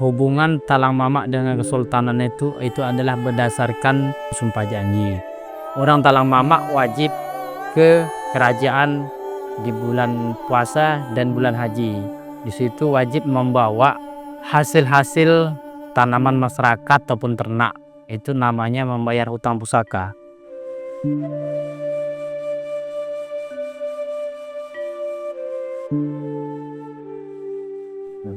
hubungan Talang Mamak dengan kesultanan itu adalah berdasarkan sumpah janji. Orang Talang Mamak wajib ke kerajaan di bulan puasa dan bulan haji. Di situ wajib membawa hasil-hasil tanaman masyarakat ataupun ternak. Itu namanya membayar hutang pusaka.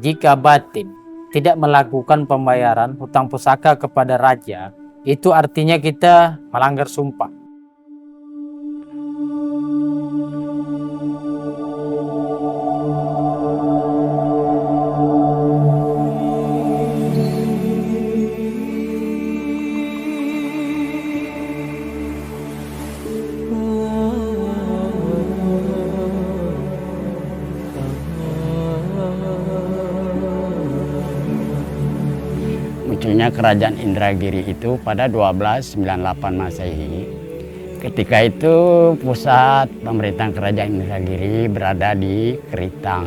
Jika batin tidak melakukan pembayaran hutang pusaka kepada raja, itu artinya kita melanggar sumpah. Munculnya kerajaan Indragiri itu pada 1298 Masehi. Ketika itu pusat pemerintahan kerajaan Indragiri berada di Keritang.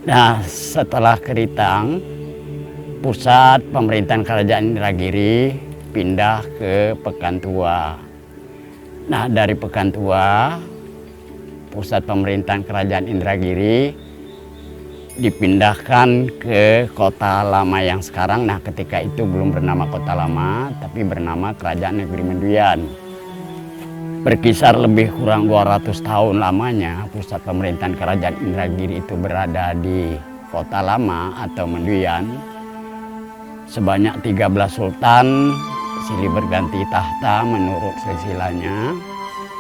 Nah, setelah Keritang, pusat pemerintahan kerajaan Indragiri pindah ke Pekantua. Nah, dari Pekantua, pusat pemerintahan kerajaan Indragiri dipindahkan ke Kota Lama yang sekarang. Nah, ketika itu belum bernama Kota Lama, tapi bernama Kerajaan Negeri Menduyan. Berkisar lebih kurang 200 tahun lamanya pusat pemerintahan kerajaan Indragiri itu berada di Kota Lama atau Menduyan. Sebanyak 13 sultan silih berganti tahta menurut silsilahnya.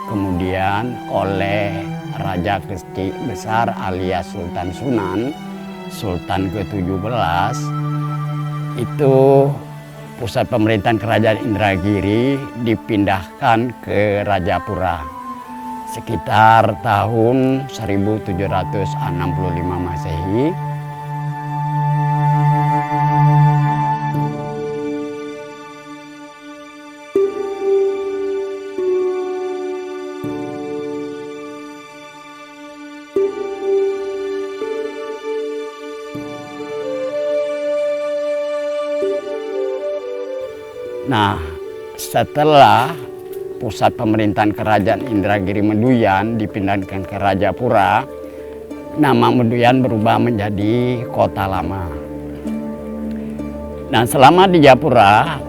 Kemudian oleh Raja Kecik Besar alias Sultan Sunan, Sultan ke-17, itu pusat pemerintahan kerajaan Indragiri dipindahkan ke Rajapura sekitar tahun 1765 Masehi. Nah, setelah pusat pemerintahan kerajaan Indragiri Menduyan dipindahkan ke Rajapura, nama Menduyan berubah menjadi Kota Lama. Nah, selama di Japura,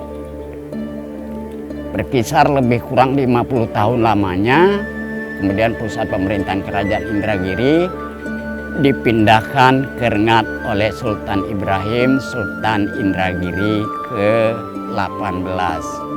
berkisar lebih kurang 50 tahun lamanya, kemudian pusat pemerintahan kerajaan Indragiri dipindahkan ke Rengat oleh Sultan Ibrahim, Sultan Indragiri ke-18.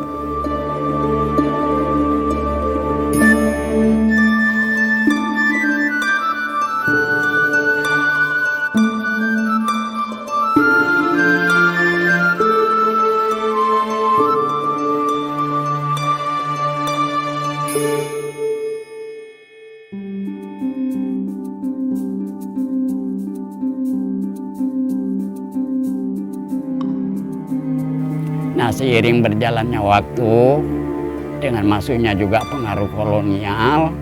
Nah, seiring berjalannya waktu, dengan masuknya juga pengaruh kolonial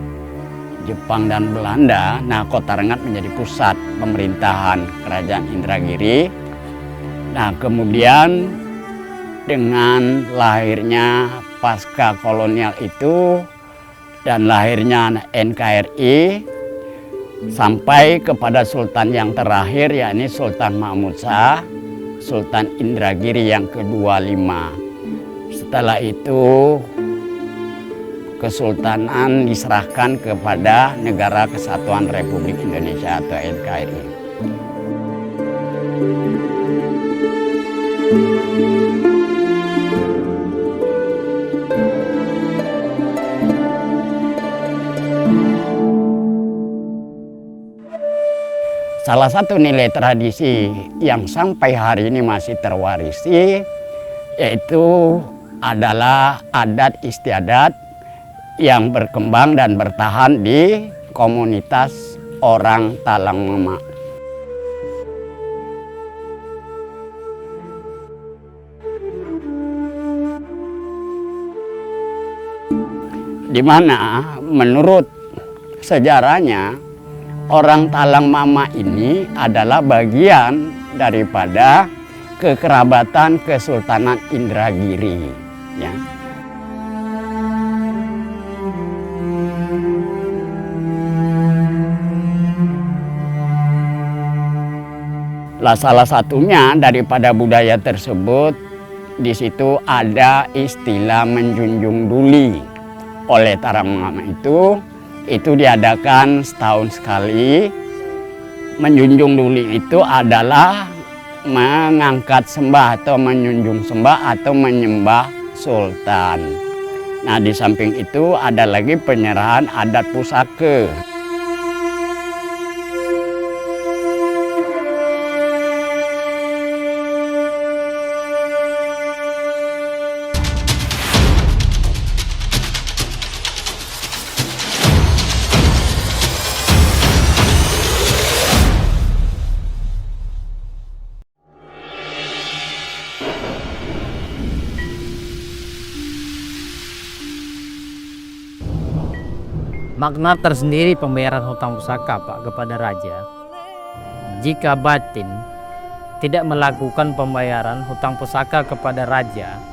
Jepang dan Belanda, nah Kota Rengat menjadi pusat pemerintahan kerajaan Indragiri. Nah, kemudian dengan lahirnya pasca kolonial itu dan lahirnya NKRI sampai kepada sultan yang terakhir, yakni Sultan Mahmud Shah, Sultan Indragiri yang ke-25. Setelah itu kesultanan diserahkan kepada Negara Kesatuan Republik Indonesia atau NKRI. Salah satu nilai tradisi yang sampai hari ini masih terwarisi yaitu adalah adat istiadat yang berkembang dan bertahan di komunitas orang Talang Mamak. Di mana menurut sejarahnya orang Talang Mamak ini adalah bagian daripada kekerabatan Kesultanan Indragiri, ya. Lah salah satunya daripada budaya tersebut, di situ ada istilah menjunjung duli. Oleh Taramama itu diadakan setahun sekali. Menjunjung duli itu adalah mengangkat sembah atau menjunjung sembah atau menyembah sultan. Nah, di samping itu ada lagi penyerahan adat pusaka. Makna tersendiri pembayaran hutang pusaka Pak kepada raja. Jika batin tidak melakukan pembayaran hutang pusaka kepada raja,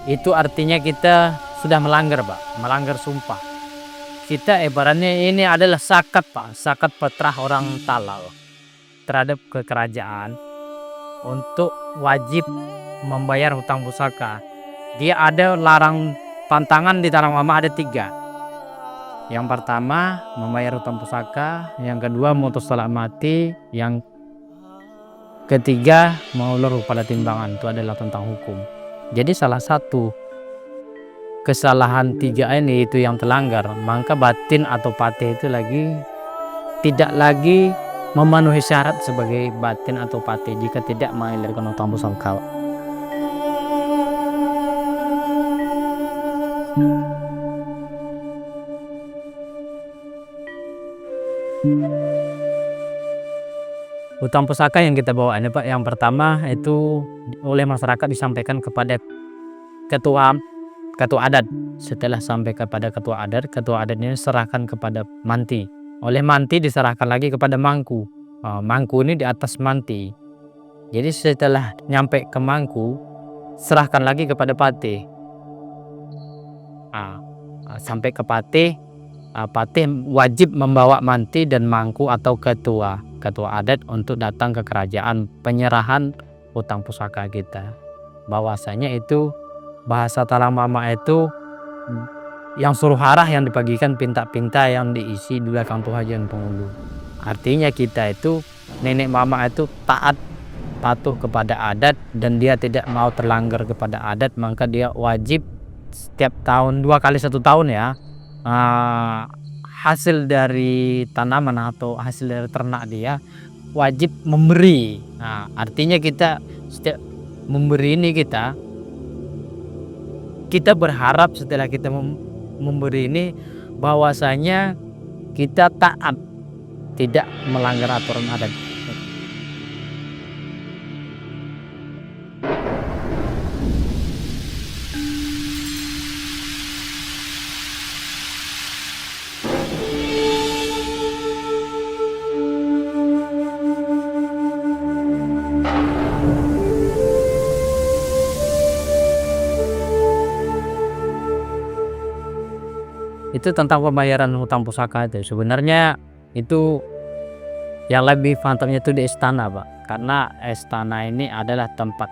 itu artinya kita sudah melanggar Pak, melanggar sumpah. Kita ibaratnya ini adalah zakat Pak, zakat petrah orang Talal terhadap kekerajaan untuk wajib membayar hutang pusaka. Dia ada larang pantangan di Taramama ada 3. Yang pertama membayar hutang pusaka, yang kedua memutus talak mati, yang ketiga mengulur pada timbangan. Itu adalah tentang hukum. Jadi salah satu kesalahan 3 ini itu yang terlanggar, maka batin atau pate itu tidak lagi memenuhi syarat sebagai batin atau pate jika tidak mengalirkan hutang pusaka. Hutang pusaka yang kita bawa ini Pak, yang pertama itu oleh masyarakat disampaikan kepada ketua adat. Setelah sampai kepada ketua adat ini serahkan kepada manti. Oleh manti diserahkan lagi kepada mangku. Mangku ini di atas manti. Jadi setelah nyampe ke mangku, serahkan lagi kepada pate. Sampai ke pate, pate wajib membawa manti dan mangku atau ketua adat untuk datang ke kerajaan penyerahan hutang pusaka kita. Bahwasanya itu bahasa Taramama itu yang suruh harah yang dibagikan pinta-pinta yang diisi di belakang Tuhajan penghulu. Artinya kita itu nenek mama itu taat patuh kepada adat dan dia tidak mau terlanggar kepada adat, maka dia wajib setiap tahun 2 kali 1 tahun ya, hasil dari tanaman atau hasil dari ternak dia wajib memberi. Artinya kita setiap memberi ini kita berharap setelah kita memberi ini bahwasanya kita taat, tidak melanggar aturan adat. Itu tentang pembayaran hutang pusaka itu. Sebenarnya itu yang lebih mantapnya itu di istana Pak, karena istana ini adalah tempat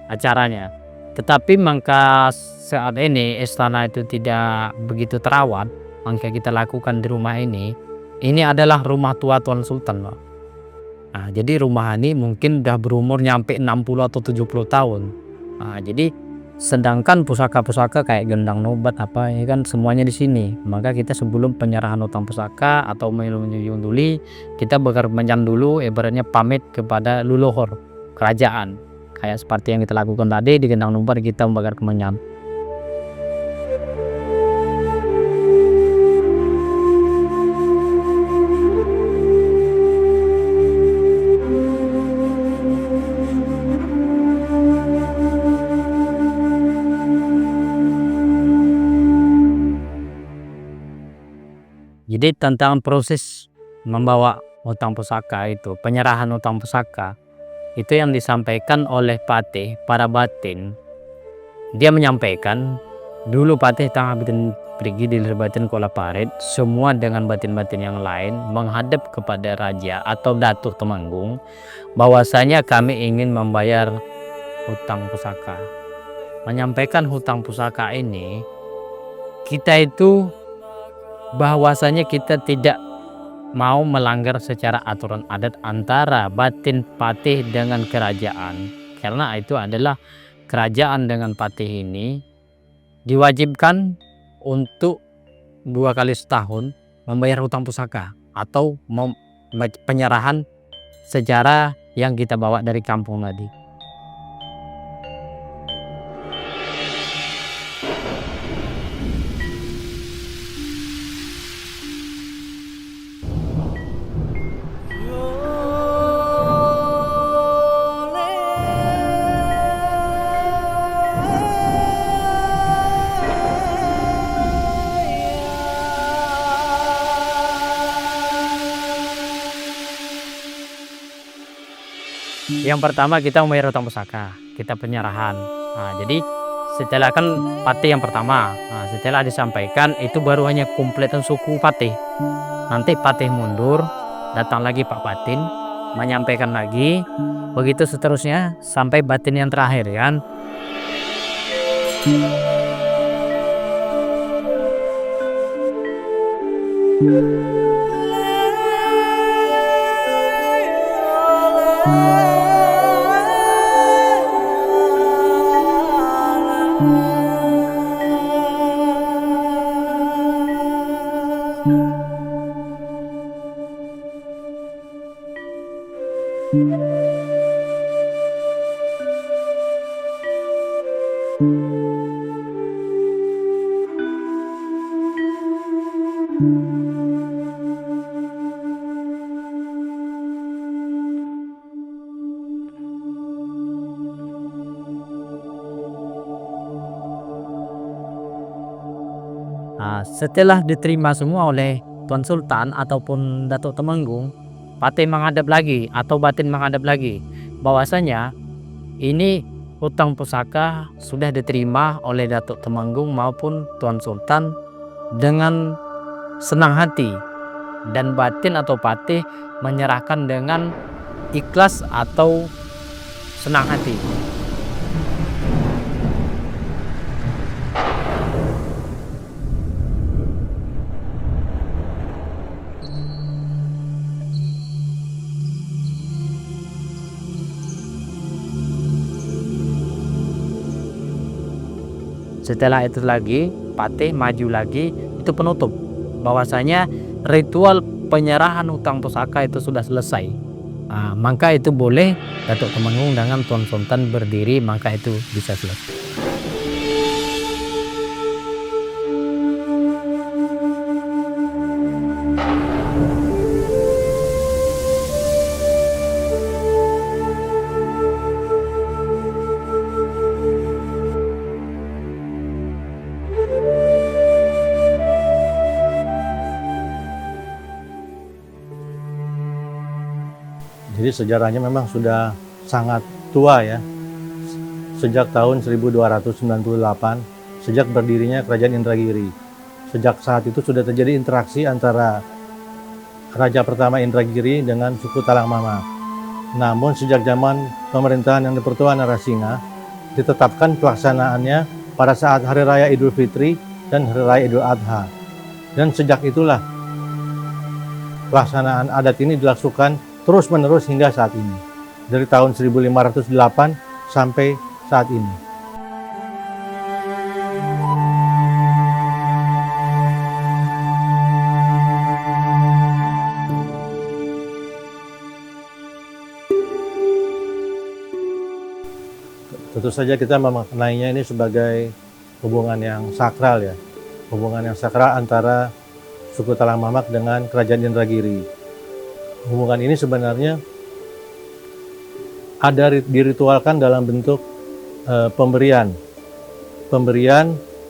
acaranya. Tetapi maka saat ini istana itu tidak begitu terawat, maka kita lakukan di rumah ini. Ini adalah rumah tua Tuan Sultan Pak. Jadi rumah ini mungkin udah berumur nyampe 60 atau 70 tahun. Jadi sedangkan pusaka-pusaka kayak gendang nobat apa ya kan semuanya di sini. Maka kita sebelum penyerahan hutang pusaka atau menjunjung duli, kita berkencan dulu, ibaratnya pamit kepada leluhur kerajaan. Kayak seperti yang kita lakukan tadi di gendang nobat, kita membakar kemenyan. Jadi tentang proses membawa hutang pusaka itu, penyerahan hutang pusaka, itu yang disampaikan oleh Patih para batin. Dia menyampaikan dulu Patih tengah pergi di batin Kuala Parit, semua dengan batin-batin yang lain menghadap kepada raja atau Datuk Temanggung bahwasanya kami ingin membayar hutang pusaka. Menyampaikan hutang pusaka ini, kita itu bahwasanya kita tidak mau melanggar secara aturan adat antara batin Patih dengan kerajaan, karena itu adalah kerajaan dengan Patih ini diwajibkan untuk 2 kali setahun membayar hutang pusaka atau penyerahan sejarah yang kita bawa dari kampung tadi. Yang pertama kita membayar hutang pusaka, kita penyerahan. Nah, jadi setelah kan Patih yang pertama, nah, setelah disampaikan itu baru hanya kompletan suku Patih. Nanti Patih mundur, datang lagi Pak Batin, menyampaikan lagi, begitu seterusnya sampai batin yang terakhir kan. Nah, setelah diterima semua oleh Tuan Sultan ataupun Datuk Temenggung, Patih menghadap lagi atau batin menghadap lagi bahwasanya ini hutang pusaka sudah diterima oleh Datuk Temenggung maupun Tuan Sultan dengan senang hati, dan batin atau Patih menyerahkan dengan ikhlas atau senang hati. Setelah itu lagi Patih maju lagi, itu penutup bahwasanya ritual penyerahan hutang pusaka itu sudah selesai. Nah, maka itu boleh Datuk Temenggung dengan Tuan Sultan berdiri, maka itu bisa selesai. Jadi sejarahnya memang sudah sangat tua ya. Sejak tahun 1298, sejak berdirinya Kerajaan Indragiri. Sejak saat itu sudah terjadi interaksi antara Raja pertama Indragiri dengan suku Talang Mama. Namun sejak zaman pemerintahan Yang di-Pertua Narasinga, ditetapkan pelaksanaannya pada saat Hari Raya Idul Fitri dan Hari Raya Idul Adha. Dan sejak itulah pelaksanaan adat ini dilakukan terus-menerus hingga saat ini. Dari tahun 1508 sampai saat ini. Tentu saja kita memaknainya ini sebagai hubungan yang sakral ya. Hubungan yang sakral antara suku Talang Mamak dengan Kerajaan Indragiri. Hubungan ini sebenarnya ada diritualkan dalam bentuk pemberian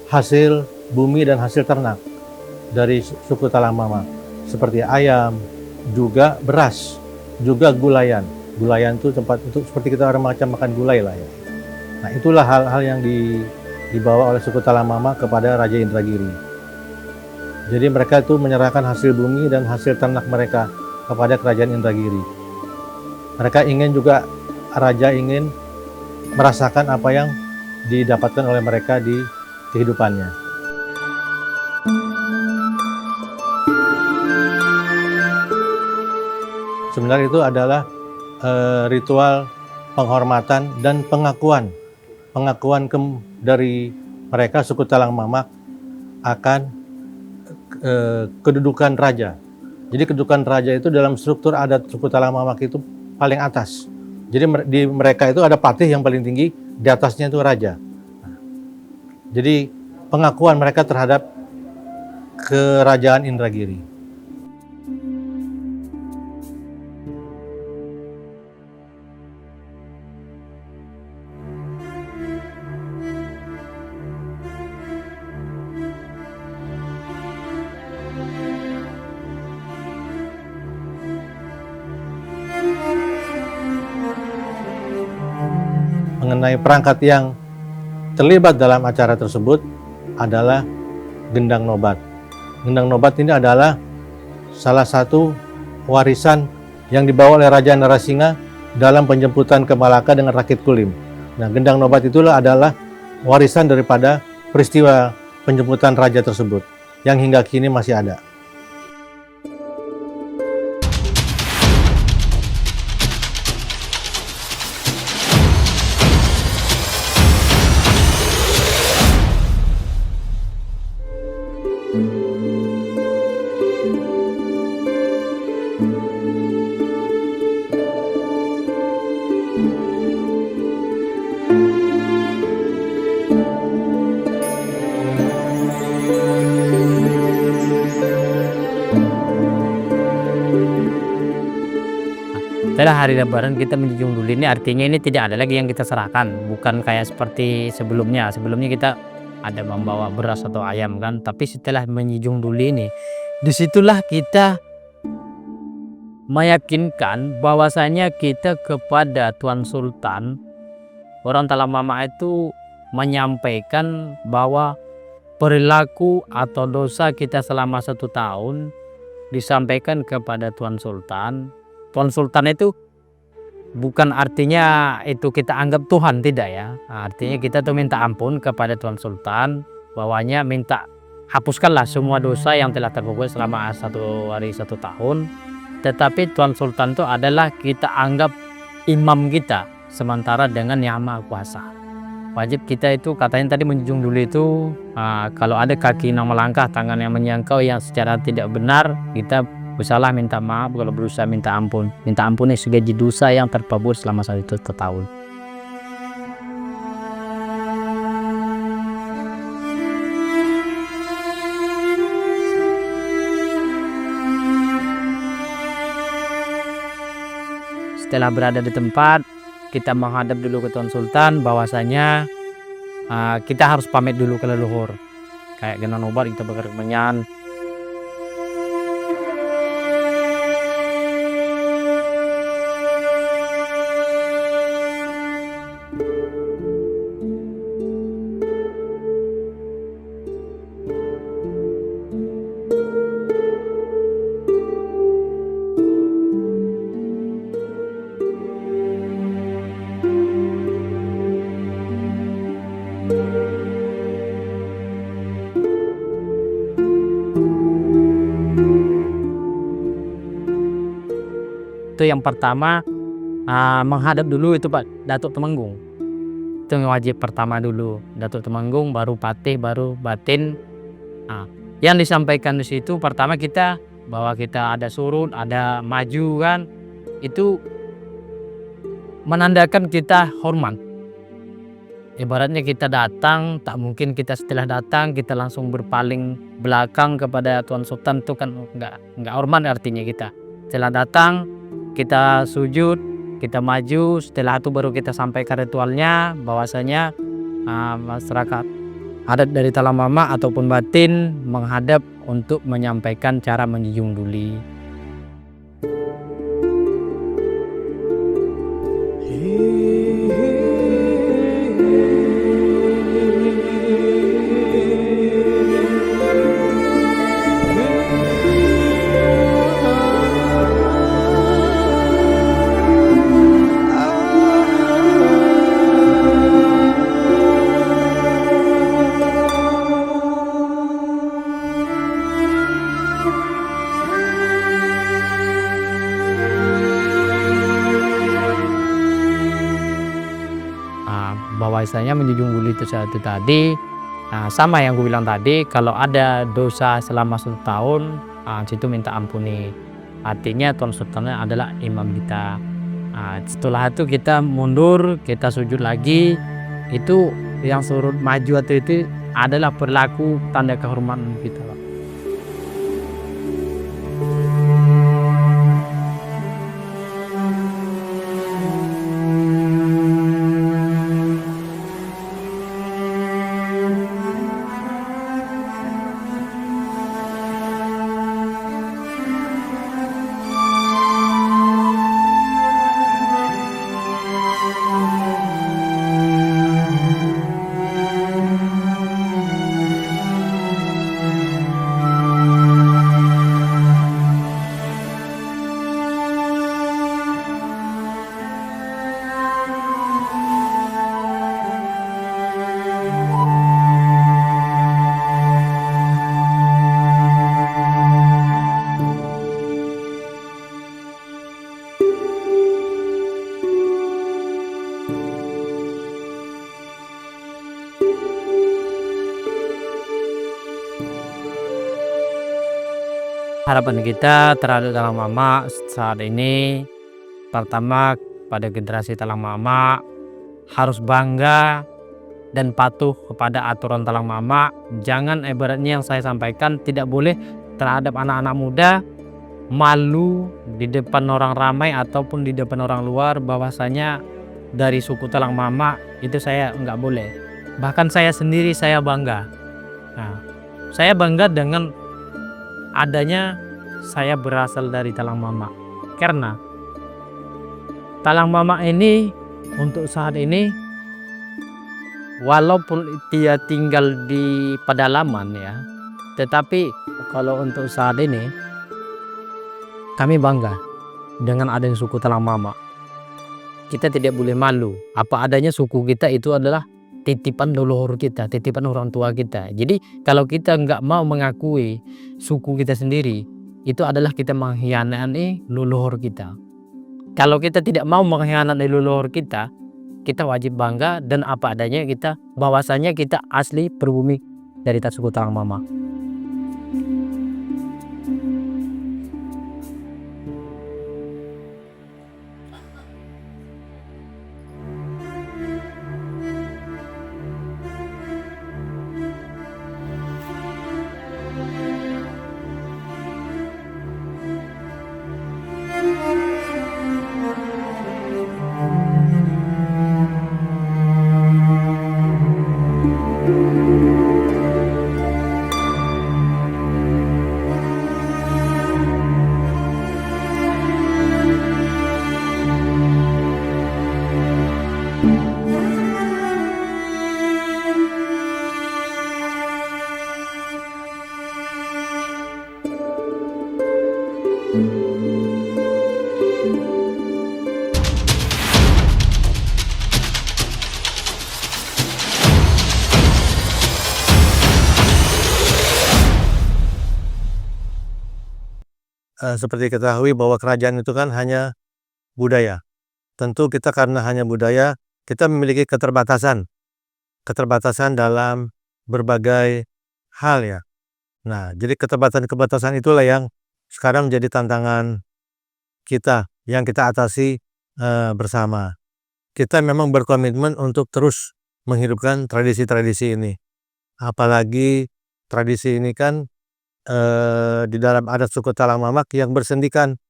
hasil bumi dan hasil ternak dari suku Talang Mama, seperti ayam, juga beras, juga gulayan, Gulayan itu tempat untuk seperti kita orang macam makan gulai lah ya. Nah itulah hal-hal yang dibawa oleh suku Talamama kepada Raja Indragiri. Jadi mereka itu menyerahkan hasil bumi dan hasil ternak mereka kepada kerajaan Indragiri. Mereka ingin juga, raja ingin merasakan apa yang didapatkan oleh mereka di kehidupannya. Sebenarnya itu adalah ritual penghormatan dan pengakuan dari mereka suku Talang Mamak akan kedudukan raja. Jadi kedudukan raja itu dalam struktur adat suku Talang Mamak itu paling atas. Jadi di mereka itu ada patih yang paling tinggi, di atasnya itu raja. Jadi pengakuan mereka terhadap kerajaan Indragiri. Mengenai perangkat yang terlibat dalam acara tersebut adalah gendang nobat. Gendang nobat ini adalah salah satu warisan yang dibawa oleh Raja Narasingha dalam penjemputan ke Malaka dengan Rakit Kulim. Nah, gendang nobat itulah adalah warisan daripada peristiwa penjemputan raja tersebut yang hingga kini masih ada. Setelah hari Lebaran kita menjunjung dulu, ini artinya ini tidak ada lagi yang kita serahkan, bukan kayak seperti sebelumnya. Sebelumnya kita ada membawa beras atau ayam kan, tapi setelah menjunjung dulu ini, disitulah kita meyakinkan bahwasanya kita kepada Tuan Sultan, orang Talamama itu menyampaikan bahwa perilaku atau dosa kita selama 1 tahun disampaikan kepada Tuan Sultan. Tuan Sultan itu bukan artinya itu kita anggap Tuhan, tidak ya. Artinya kita tuh minta ampun kepada Tuan Sultan, bahwanya minta hapuskanlah semua dosa yang telah terbuat selama 1 hari 1 tahun. Tetapi Tuan Sultan itu adalah kita anggap imam kita, sementara dengan Yang Maha Kuasa. Wajib kita itu katanya tadi menjunjung dulu itu kalau ada kaki yang melangkah, tangan yang menyangkau yang secara tidak benar, kita usahalah minta maaf. Kalau berusaha minta ampun sebagai dosa yang terpabur selama 1 tahun. Setelah berada di tempat, kita menghadap dulu ke Tuan Sultan, bahwasanya kita harus pamit dulu ke leluhur. Kayak gendang nobat kita berkemenyan. Itu yang pertama, menghadap dulu itu Pak Datuk Temenggung. Itu yang wajib pertama dulu, Datuk Temenggung, baru patih, baru batin. Yang disampaikan di situ pertama kita bahwa kita ada surut, ada maju kan, itu menandakan kita hormat. Ibaratnya kita datang, tak mungkin kita setelah datang kita langsung berpaling belakang kepada Tuan Sultan, itu kan enggak hormat artinya kita. Setelah datang kita sujud, kita maju, setelah itu baru kita sampaikan ritualnya, bahwasanya masyarakat adat dari Talamama ataupun batin menghadap untuk menyampaikan cara menjunjung duli. Bahwasanya menjunjung mulia itu satu tadi, sama yang gue bilang tadi, kalau ada dosa selama 1 tahun, situ minta ampuni. Artinya Tuan Sultannya adalah imam kita. Setelah itu kita mundur, kita sujud lagi. Itu yang suruh maju atau itu adalah perilaku tanda kehormatan kita, Pak. Harapan kita terhadap Talang Mama saat ini, pertama pada generasi Talang Mama harus bangga dan patuh kepada aturan Talang Mama. Jangan ibaratnya yang saya sampaikan, tidak boleh terhadap anak-anak muda malu di depan orang ramai ataupun di depan orang luar bahwasanya dari suku Talang Mama itu saya nggak boleh. Bahkan saya sendiri saya bangga. Saya bangga dengan adanya saya berasal dari Talang Mama, karena Talang Mama ini untuk saat ini walaupun dia tinggal di pedalaman ya, tetapi kalau untuk saat ini kami bangga dengan adanya suku Talang Mama. Kita tidak boleh malu, apa adanya suku kita itu adalah titipan leluhur kita, titipan orang tua kita. Jadi kalau kita nggak mau mengakui suku kita sendiri, itu adalah kita mengkhianati leluhur kita. Kalau kita tidak mau mengkhianati leluhur kita wajib bangga dan apa adanya kita, bahwasanya kita asli pribumi dari suku Talang Mama. Seperti ketahui bahwa kerajaan itu kan hanya budaya. Tentu kita karena hanya budaya, kita memiliki keterbatasan dalam berbagai hal ya. Nah, jadi keterbatasan itulah yang sekarang menjadi tantangan kita yang kita atasi bersama. Kita memang berkomitmen untuk terus menghidupkan tradisi-tradisi ini. Apalagi tradisi ini kan di dalam adat suku Talang Mamak yang bersendikan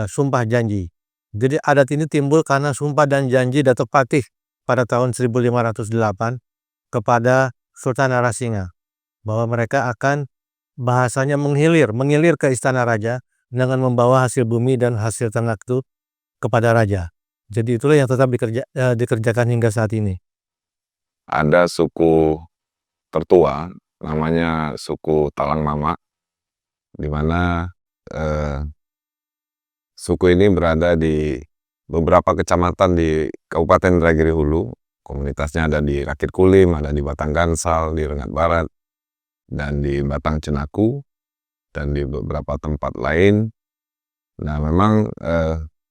sumpah janji. Jadi adat ini timbul karena sumpah dan janji Datuk Patih pada tahun 1508 kepada Sultan Narasinga bahwa mereka akan bahasanya mengilir ke istana raja dengan membawa hasil bumi dan hasil ternak itu kepada raja. Jadi itulah yang tetap dikerjakan hingga saat ini. Ada suku tertua, namanya suku Talang Mama, di mana suku ini berada di beberapa kecamatan di Kabupaten Indragiri Hulu. Komunitasnya ada di Rakit Kulim, ada di Batang Gansal, di Rengat Barat, dan di Batang Cenaku, dan di beberapa tempat lain. Nah, memang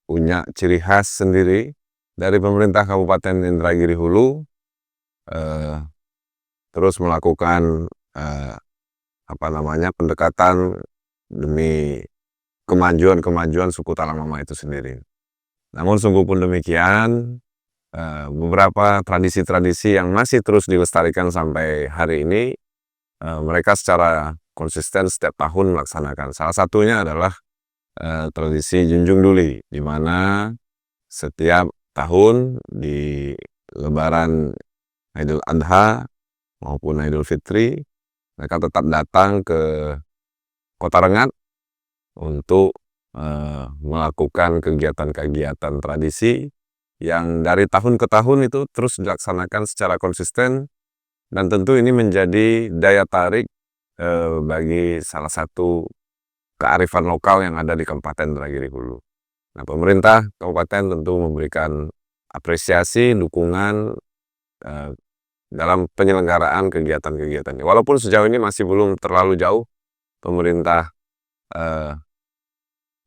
punya ciri khas sendiri dari pemerintah Kabupaten Indragiri Hulu, terus melakukan pendekatan demi kemajuan suku Talang Mama itu sendiri. Namun sungguh pun demikian, beberapa tradisi-tradisi yang masih terus dilestarikan sampai hari ini, mereka secara konsisten setiap tahun melaksanakan. Salah satunya adalah tradisi Junjung Duli, di mana setiap tahun di Lebaran Idul Adha maupun Idul Fitri, mereka tetap datang ke Kota Rengat untuk melakukan kegiatan-kegiatan tradisi yang dari tahun ke tahun itu terus dilaksanakan secara konsisten, dan tentu ini menjadi daya tarik bagi salah satu kearifan lokal yang ada di Kabupaten Indragiri Hulu. Nah, pemerintah kabupaten tentu memberikan apresiasi, dukungan dalam penyelenggaraan kegiatan-kegiatan ini. Walaupun sejauh ini masih belum terlalu jauh pemerintah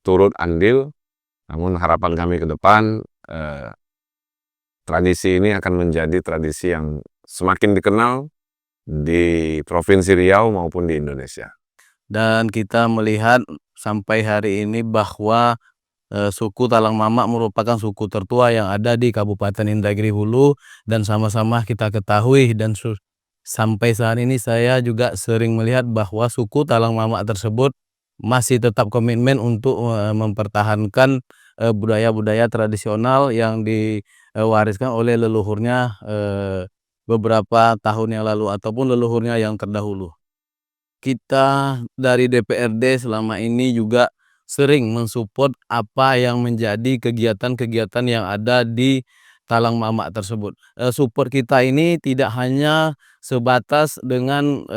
turut andil, namun harapan kami ke depan tradisi ini akan menjadi tradisi yang semakin dikenal di Provinsi Riau maupun di Indonesia. Dan kita melihat sampai hari ini bahwa suku Talang Mama merupakan suku tertua yang ada di Kabupaten Indragiri Hulu, dan sama-sama kita ketahui dan sampai saat ini saya juga sering melihat bahwa suku Talang Mama tersebut masih tetap komitmen untuk mempertahankan budaya-budaya tradisional yang diwariskan oleh leluhurnya beberapa tahun yang lalu ataupun leluhurnya yang terdahulu. Kita dari DPRD selama ini juga sering mensupport apa yang menjadi kegiatan-kegiatan yang ada di Talang Mama tersebut. Support kita ini tidak hanya sebatas dengan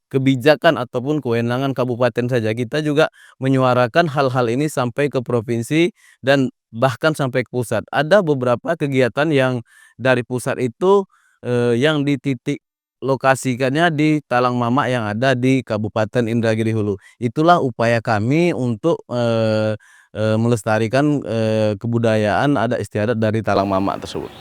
kebijakan ataupun kewenangan kabupaten saja. Kita juga menyuarakan hal-hal ini sampai ke provinsi dan bahkan sampai ke pusat. Ada beberapa kegiatan yang dari pusat itu yang dititik lokasikannya di Talang Mama yang ada di Kabupaten Indragiri Hulu. Itulah upaya kami untuk melestarikan kebudayaan adat istiadat dari Talang Mama tersebut.